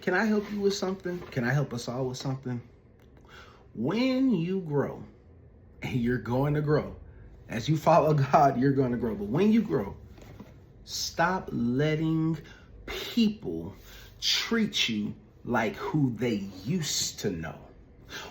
Can I help you with something? Can I help us all with something? When you grow, and you're going to grow, as you follow God, you're going to grow. But when you grow, stop letting people treat you like who they used to know.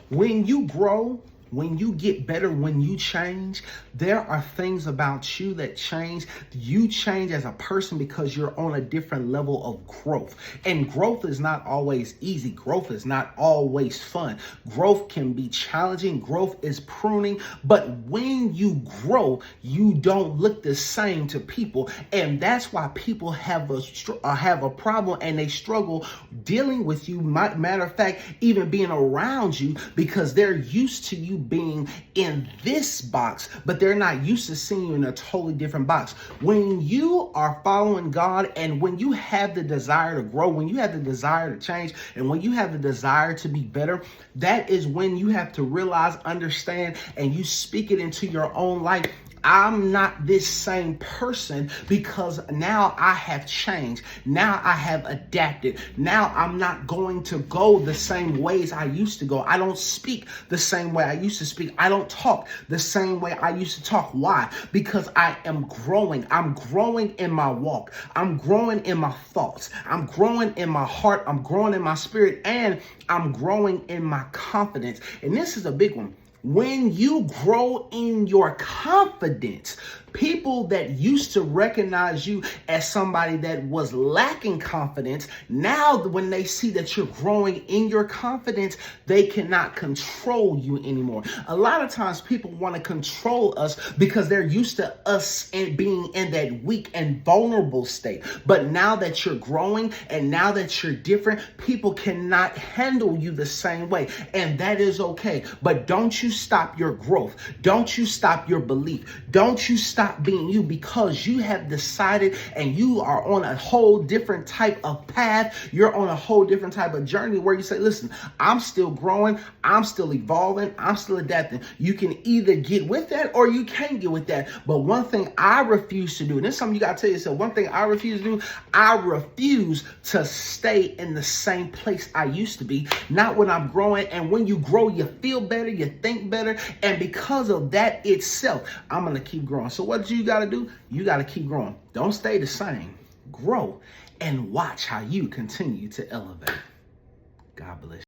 When you grow, when you get better, when you change, there are things about you that change. You change as a person because you're on a different level of growth. And growth is not always easy. Growth is not always fun. Growth can be challenging. Growth is pruning. But when you grow, you don't look the same to people. And that's why people have a problem and they struggle dealing with you. Matter of fact, even being around you, because they're used to you being in this box, but they're not used to seeing you in a totally different box. When you are following God and when you have the desire to grow, when you have the desire to change, and when you have the desire to be better, that is when you have to realize, understand, and you speak it into your own life. I'm not this same person because now I have changed. Now I have adapted. Now I'm not going to go the same ways I used to go. I don't speak the same way I used to speak. I don't talk the same way I used to talk. Why? Because I am growing. I'm growing in my walk. I'm growing in my thoughts. I'm growing in my heart. I'm growing in my spirit, and I'm growing in my confidence. And this is a big one. When you grow in your confidence, people that used to recognize you as somebody that was lacking confidence, now when they see that you're growing in your confidence, they cannot control you anymore. A lot of times people want to control us because they're used to us and being in that weak and vulnerable state. But now that you're growing and now that you're different, people cannot handle you the same way. And that is okay. But don't you stop your growth. Don't you stop your belief. Don't you stop being you, because you have decided and you are on a whole different type of path. You're on a whole different type of journey where you say, listen, I'm still growing. I'm still evolving. I'm still adapting. You can either get with that or you can't get with that. But one thing I refuse to do, and this is something you got to tell yourself, one thing I refuse to do, I refuse to stay in the same place I used to be. Not when I'm growing. And when you grow, you feel better, you think better. And because of that itself, I'm going to keep growing. So what do you got to do? You got to keep growing. Don't stay the same. Grow and watch how you continue to elevate. God bless you.